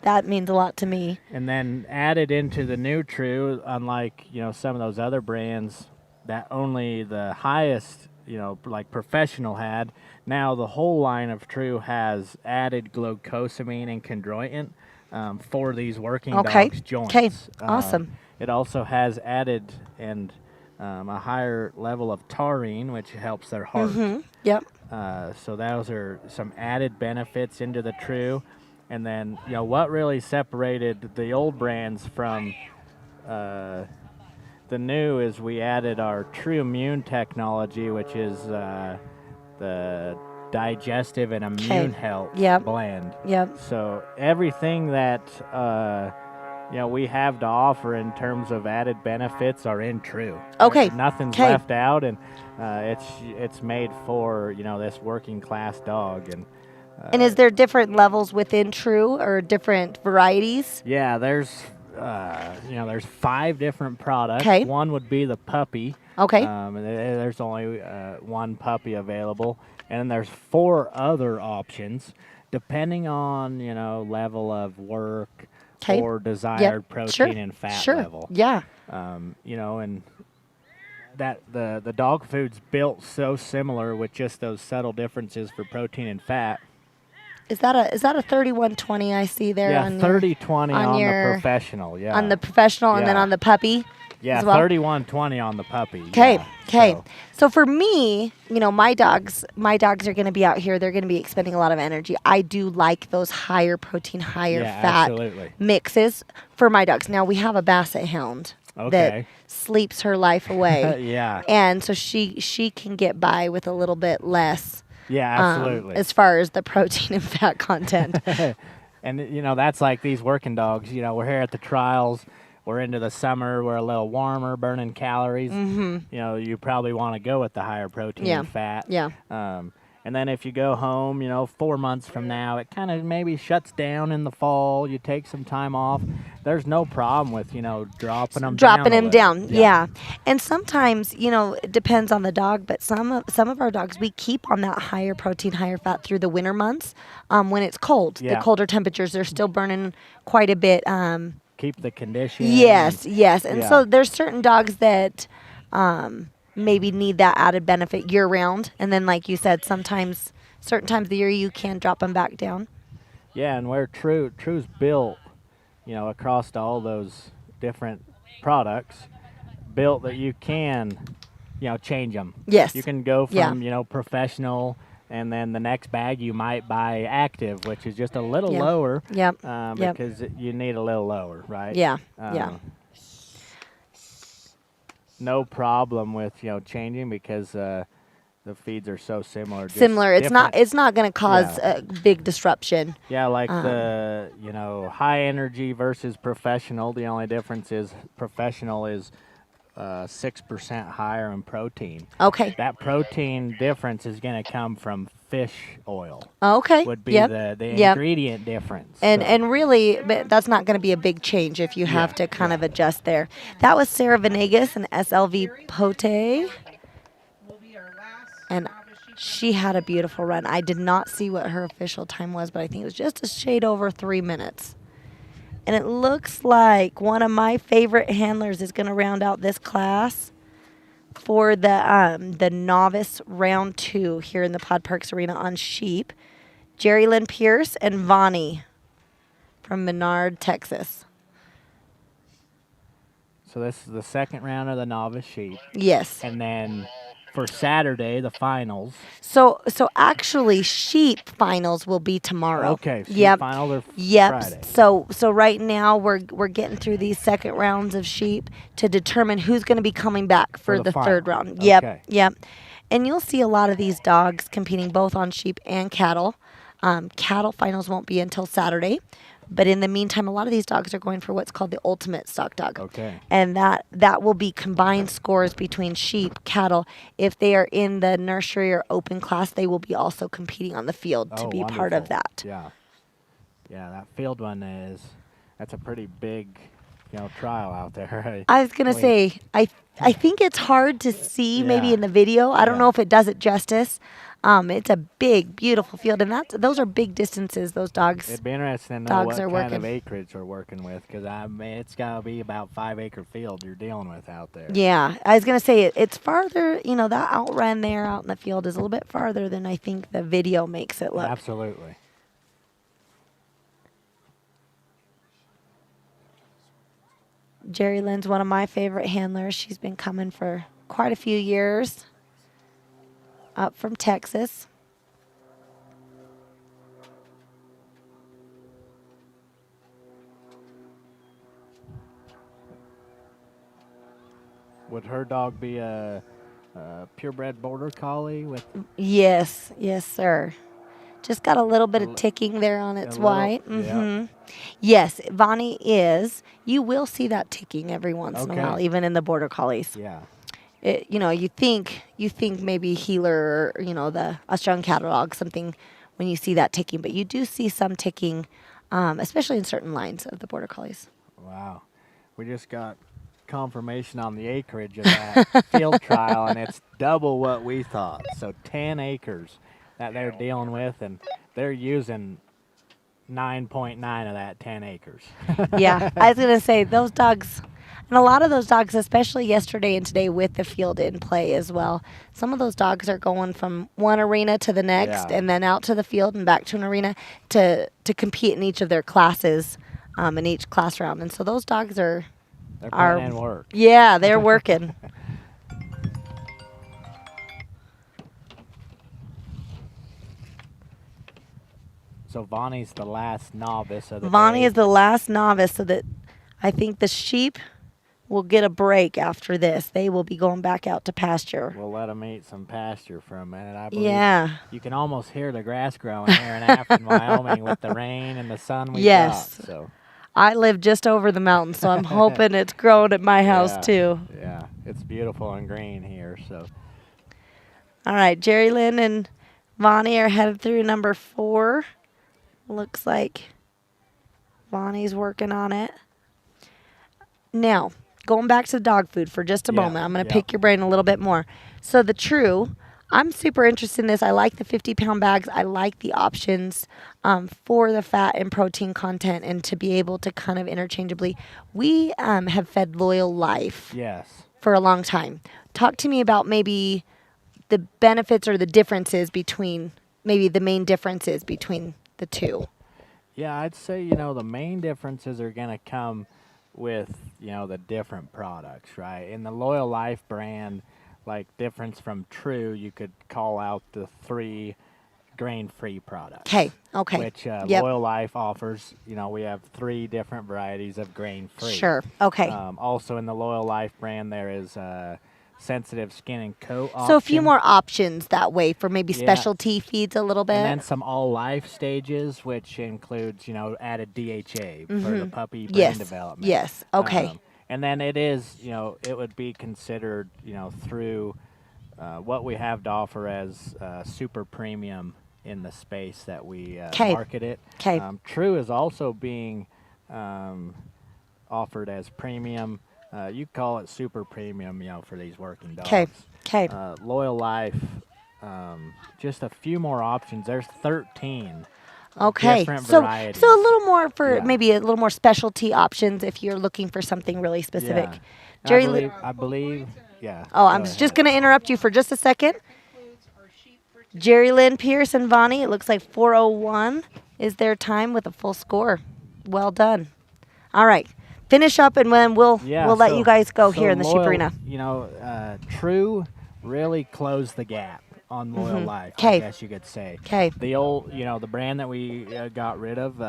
that means a lot to me. And then added into the new True, unlike, some of those other brands that only the highest, like Professional had, now the whole line of True has added glucosamine and chondroitin for these working Okay. dogs' joints. Okay. Awesome. It also has added and a higher level of taurine, which helps their heart. Yep. So those are some added benefits into the True. And then, what really separated the old brands from the new is we added our True Immune technology, which is the digestive and immune health Yep. blend. Yep. So everything that we have to offer in terms of added benefits are in True. Okay. Nothing's Okay. left out, and it's made for this working class dog. And is there different levels within True or different varieties? Yeah, there's 5 different products. 'Kay. One would be the puppy. Okay. And there's only one puppy available, and then there's 4 other options, depending on level of work 'Kay. or desired Sure. protein and fat Sure. level. Yeah. And that the dog food's built so similar with just those subtle differences for protein and fat. Is that a 3120 I see there? Yeah, on 30-20 on your, the professional. Yeah. On the professional, and then Yeah. on the puppy. Yeah, as well? 31-20 on the puppy. Okay. Yeah, Okay. so- So for me, my dogs are going to be out here. They're going to be expending a lot of energy. I do like those higher protein, higher Yeah, fat absolutely. mixes for my dogs. Now we have a basset hound that Okay. sleeps her life away. Yeah. And so she can get by with a little bit less. Yeah, absolutely. As far as the protein and fat content. And that's like these working dogs. We're here at the trials. We're into the summer. We're a little warmer, burning calories. Mm-hmm. You probably want to go with the higher protein and fat. Yeah. And then if you go home, 4 months from now, it kind of maybe shuts down in the fall. You take some time off. There's no problem with, dropping them down. Yeah. And sometimes, it depends on the dog, but some of our dogs, we keep on that higher protein, higher fat through the winter months when it's cold. Yeah. The colder temperatures, they're still burning quite a bit. Keep the condition. Yes. And yeah. so there's certain dogs that maybe need that added benefit year round. And then, like you said, certain times of the year you can drop them back down. Yeah, and where True's built, across all those different products, built that you can, change them. Yes. You can go from, professional, and then the next bag you might buy active, which is just a little lower. Yep. Because you need a little lower, right? Yeah. No problem with changing because the feeds are so similar. just It's different. not going to cause a big disruption. Yeah, like the high energy versus professional. The only difference is professional is 6% higher in protein. Okay. That protein difference is going to come from fish oil. Okay. Would be Yep. the Yep. ingredient difference. And really, but that's not going to be a big change if you have to kind of adjust there. That was Sarah Venegas and SLV Pote, Will be our last and novice sheep. she had a beautiful run. I did not see what her official time was, but I think it was just a shade over 3 minutes. And it looks like one of my favorite handlers is going to round out this class for the novice round 2 here in the Pod Parks Arena on sheep. Jerry Lynn Pierce and Vonnie from Menard, Texas. So this is the second round of the novice sheep. Yes. And then for Saturday, the finals. So actually, sheep finals will be tomorrow. Okay. Sheep Yep. finals are Yep. Friday. So right now we're getting through these second rounds of sheep to determine who's going to be coming back for the the final. third round. Yep. Okay. Yep. And you'll see a lot of these dogs competing both on sheep and cattle. Cattle finals won't be until Saturday. But in the meantime, a lot of these dogs are going for what's called the ultimate stock dog. Okay. And that will be combined scores between sheep, cattle. If they are in the nursery or open class, they will be also competing on the field to Oh, be part of wonderful. that. Yeah. Yeah, that field one that's a pretty big, trial out there. I was going to say, I think it's hard to see maybe Yeah. in the video. I don't Yeah. know if it does it justice. It's a big, beautiful field, and those are big distances those dogs. It'd be interesting to know Dogs what are kind of working. acreage we're working with, because it's got to be about 5-acre field you're dealing with out there. Yeah, I was going to say it's farther, that outrun there out in the field is a little bit farther than I think the video makes it look. Absolutely. Jerry Lynn's one of my favorite handlers. She's been coming for quite a few years up from Texas. Would her dog be a purebred border collie with? Yes, sir. Just got a little bit of ticking there on its little, white. yeah. Yes, Bonnie is. You will see that ticking every once in a Okay. while, even in the border collies. Yeah. You think maybe healer or the Australian cattle dog something when you see that ticking, but you do see some ticking, especially in certain lines of the border collies. Wow. We just got confirmation on the acreage of that field trial, and it's double what we thought. So 10 acres that they're dealing with, and they're using 9.9 of that 10 acres. Yeah, I was gonna say those dogs, and a lot of those dogs, especially yesterday and today with the field in play as well. Some of those dogs are going from one arena to the next, Yeah. and then out to the field and back to an arena to compete in each of their classes, in each class round. And so those dogs They're putting in work. Yeah, they're working. So Vonnie's the last novice of the Vonnie day. is the last novice, so that I think the sheep will get a break after this. They will be going back out to pasture. We'll let them eat some pasture for a minute. I believe Yeah. you can almost hear the grass growing here in Afton, Wyoming, with the rain and the sun we Yes. got. So. I live just over the mountain, so I'm hoping it's growing at my house too. Yeah, it's beautiful and green here. So. All right, Jerry Lynn and Vonnie are headed through number 4. Looks like Vonnie's working on it. Now, going back to the dog food for just a moment, I'm going to pick your brain a little bit more. So the True, I'm super interested in this. I like the 50-pound bags. I like the options for the fat and protein content and to be able to kind of interchangeably. We have fed Loyal Life Yes. for a long time. Talk to me about maybe the benefits or the differences between, maybe the main differences between the two. Yeah, I'd say, the main differences are going to come with, the different products, right? In the Loyal Life brand, like difference from True, you could call out the 3 grain-free products. Okay. Which Loyal Life offers, we have 3 different varieties of grain-free. Sure. Okay. Also in the Loyal Life brand, there is sensitive skin and coat option. So a few more options that way for maybe specialty feeds a little bit. And then some all life stages, which includes, added DHA for the puppy brain development. Yes. Okay. And then it is, it would be considered, through what we have to offer as super premium in the space that we market it. Okay. True is also being offered as premium. You call it super premium, for these working dogs. Okay. Loyal Life, just a few more options. There's 13 different so varieties. So a little more for maybe a little more specialty options if you're looking for something really specific. Yeah. Jerry, I believe, yeah. Oh, I'm just going to interrupt you for just a second. Jerry Lynn Pierce and Vonnie, it looks like 4:01 is their time with a full score. Well done. All right. Finish up, and then we'll let you guys go here in the sheep arena. True really closed the gap on Loyal Life, I guess you could say. Okay. The old, the brand that we got rid of,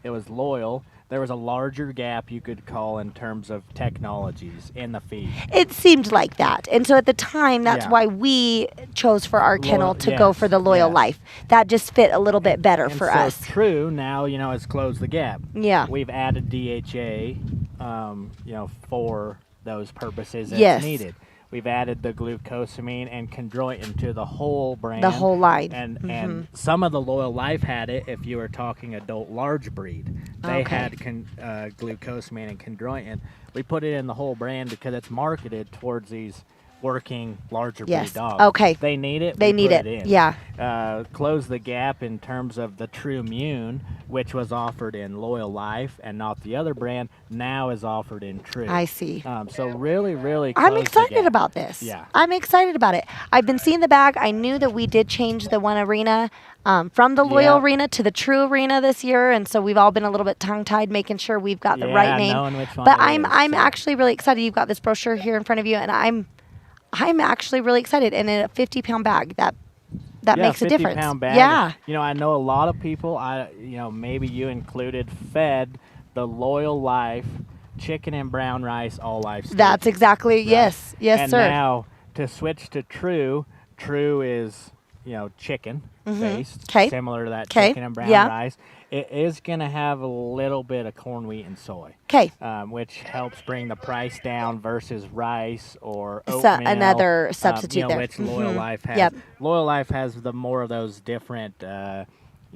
it was Loyal. There was a larger gap, you could call, in terms of technologies in the feed. It seemed like that. And so at the time, that's why we chose for our kennel to go for the Loyal Life. That just fit a little bit better for us. True now, has closed the gap. Yeah. We've added DHA, for those purposes as needed. We've added the glucosamine and chondroitin to the whole brand. The whole line. And some of the Loyal Life had it if you were talking adult large breed. They had glucosamine and chondroitin. We put it in the whole brand because it's marketed towards these working larger breed dogs. Okay. They need it. They need it. Yeah. Close the gap in terms of the True Immune, which was offered in Loyal Life and not the other brand, now is offered in True. I see. So really, really I'm excited about this. Yeah. I'm excited about it. I've been seeing the bag. I knew that we did change the one arena from the Loyal arena to the True arena this year, and so we've all been a little bit tongue-tied making sure we've got the right name. Knowing which one But it is, I'm actually really excited. You've got this brochure here in front of you, and I'm actually really excited. And in a 50-pound bag, that makes a difference. 50-pound bag. Yeah. I know a lot of people, maybe you included, fed the Loyal Life chicken and brown rice all life stages. That's exactly, right? yes, and sir. Now to switch to True is chicken based, 'Kay. similar to that 'Kay. chicken and brown Yeah. rice. It is going to have a little bit of corn, wheat, and soy. 'Kay. Which helps bring the price down versus rice or So- oatmeal. another substitute there. Which Loyal Mhm. Life has. Yep. Loyal Life has the more of those different, they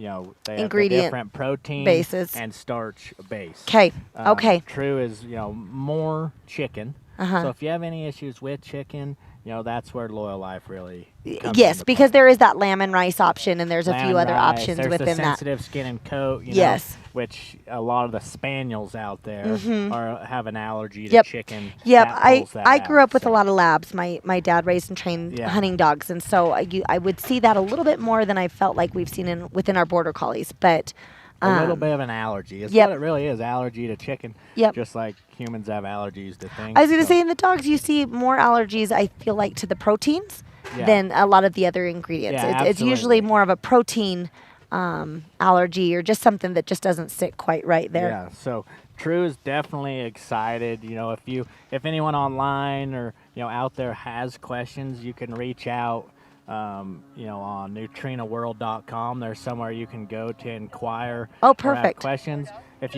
have the Ingredient different protein bases. and starch base. 'Kay. Okay. True is, more chicken. Uh-huh. So if you have any issues with chicken, that's where Loyal Life really comes Yes, into because play. there is that lamb and rice option, and there's a few Lamb other rice, options there's within the that. sensitive skin and coat, Yes. which a lot of the spaniels out there have an allergy to Yep. chicken. Yep, that I pulls that I grew out, up with a so. lot of labs. My dad raised and trained Yeah. hunting dogs, and so I would see that a little bit more than I felt like we've seen within our border collies. But A little bit of an allergy. It's Yep. what it really is, allergy to chicken. Yep. Just like humans have allergies to things. I was going to so- say in the dogs, you see more allergies. I feel like to the proteins Yeah. than a lot of the other ingredients. Yeah, It's usually absolutely. more of a protein allergy or just something that just doesn't sit quite right there. Yeah, so True is definitely excited. If anyone online or out there has questions, you can reach out. On neutrinaworld.com, there's somewhere you can go to inquire. Oh, or have perfect. questions. If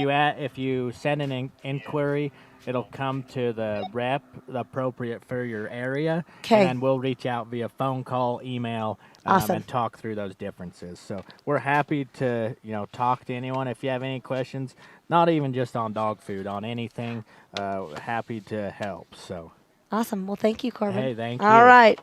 you send an inquiry, it'll come to the rep appropriate for your area, 'Kay. and then we'll reach out via phone call, email, Awesome. and talk through those differences. So we're happy to talk to anyone if you have any questions. Not even just on dog food, on anything. Happy to help. So Awesome. Well, thank you, Corbin. hey, thank All you. right.